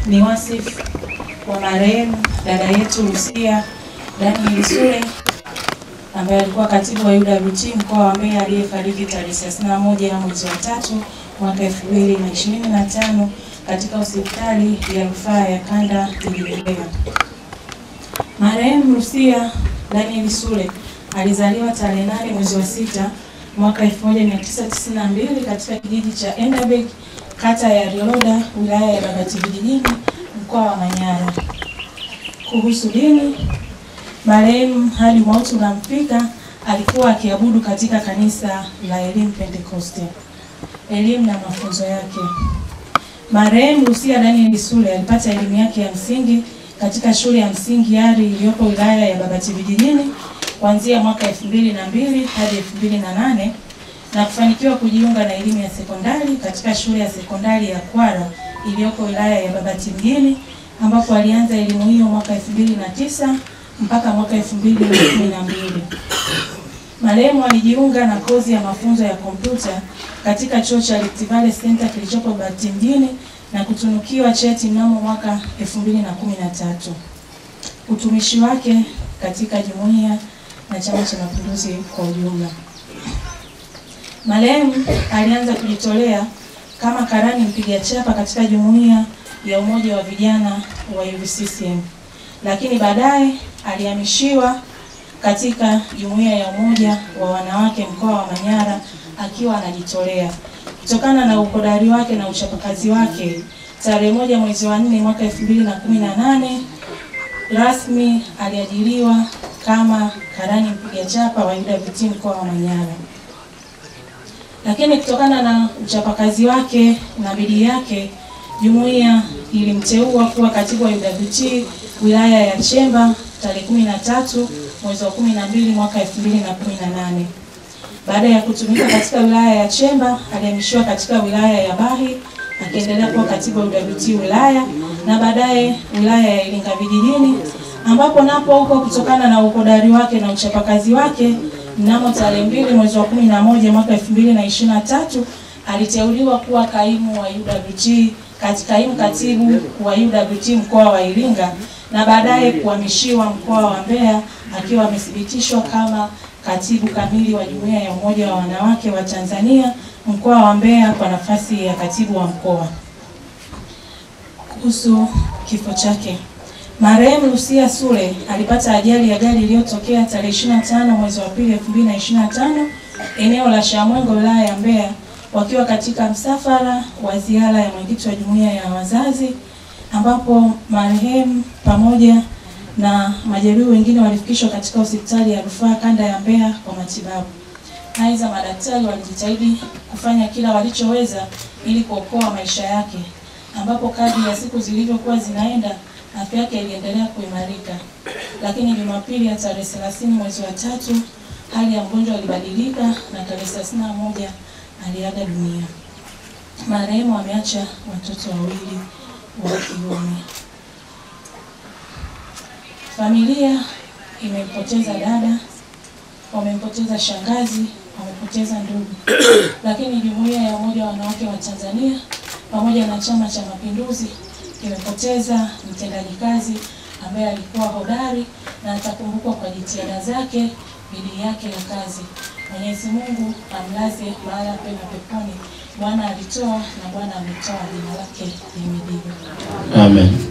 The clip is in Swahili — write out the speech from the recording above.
ni wasifu wa marehemu dada yetu Lucia Daniel Sule ambaye alikuwa katibu wa UWT mkoa wa Mbeya aliyefariki tarehe 31 mwezi wa 3 mwaka 2025 katika hospitali ya rufaa ya kanda jijini Mbeya. Marehemu Lucia Daniel Sule alizaliwa tarehe 8 mwezi wa 6 mwaka 1992 katika kijiji cha Endabeck, kata ya Rioda, wilaya ya Babati Vijijini, mkoa wa Manyara. Kuhusu dini, marehemu hadi mauti unamfika alikuwa akiabudu katika kanisa la Elimu Pentekoste. Elimu na mafunzo yake. Marehemu Lucia Daniel Sule alipata elimu yake ya msingi katika shule ya msingi Yari iliyopo wilaya ya Babati Vijijini kuanzia mwaka 2002 hadi 2008 na kufanikiwa kujiunga na elimu ya sekondari katika shule ya sekondari ya Kwara iliyoko wilaya ya Babati Mjini, ambapo alianza elimu hiyo mwaka 2009 mpaka mwaka 2012. Marehemu alijiunga na kozi ya mafunzo ya kompyuta katika chuo cha Rift Valley Center kilichopo Babati Mjini na kutunukiwa cheti mnamo mwaka 2013. Utumishi wake katika jumuiya na Chama cha Mapinduzi kwa ujumla. Marehemu alianza kujitolea kama karani mpiga chapa katika jumuiya ya umoja wa vijana wa UVCCM, lakini baadaye alihamishiwa katika jumuiya ya umoja wa wanawake mkoa wa Manyara akiwa anajitolea. Kutokana na uhodari wake na uchapakazi wake, tarehe 1 mwezi wa 4 mwaka 2018 rasmi aliajiriwa kama karani mpiga chapa wa UWT mkoa wa Manyara. Lakini kutokana na uchapakazi wake na bidii yake, jumuiya ilimteua kuwa katibu wa UWT wilaya ya Chemba tarehe 13 mwezi wa 12 mwaka 2018. Baada ya kutumika katika wilaya ya Chemba, alihamishiwa katika wilaya ya Bahi akiendelea kuwa katibu wa UWT wilaya na baadaye wilaya ya Iringa Vijijini, ambapo napo huko kutokana na uhodari wake na uchapakazi wake, mnamo tarehe 2 mwezi wa 11 mwaka 2023 aliteuliwa kuwa kaimu wa UWT kaimu katibu wa UWT mkoa wa Iringa na baadaye kuhamishiwa mkoa wa Mbeya akiwa amethibitishwa kama katibu kamili wa jumuiya ya umoja wa wanawake wa Tanzania mkoa wa Mbeya kwa nafasi ya katibu wa mkoa. Kuhusu kifo chake, marehemu Lucia Sule alipata ajali ya gari iliyotokea tarehe 25 mwezi wa 2 2025 eneo la Shamwengo wilaya ya Mbeya wakiwa katika msafara wa ziara ya mwenyekiti wa jumuiya ya wazazi, ambapo marehemu pamoja na majeruhi wengine walifikishwa katika hospitali ya rufaa kanda ya Mbeya kwa matibabu. Aidha, madaktari walijitahidi kufanya kila walichoweza ili kuokoa maisha yake, ambapo kadri ya siku zilivyokuwa zinaenda afya yake iliendelea kuimarika. Lakini Jumapili ya tarehe 30 mwezi wa 3 hali ya mgonjwa ilibadilika na tarehe 31 aliaga dunia. Marehemu ameacha watoto wawili wa kiume. Familia imepoteza dada, wamempoteza shangazi, wamepoteza ndugu. Lakini jumuiya ya umoja wa wanawake wa Tanzania pamoja na Chama cha Mapinduzi imepoteza mtendaji kazi ambaye alikuwa hodari na atakumbukwa kwa jitihada zake, bidii yake ya kazi. Mwenyezi Mungu amlaze mahali pema peponi. Bwana alitoa na Bwana ametoa, jina lake lihimidiwe. Amen.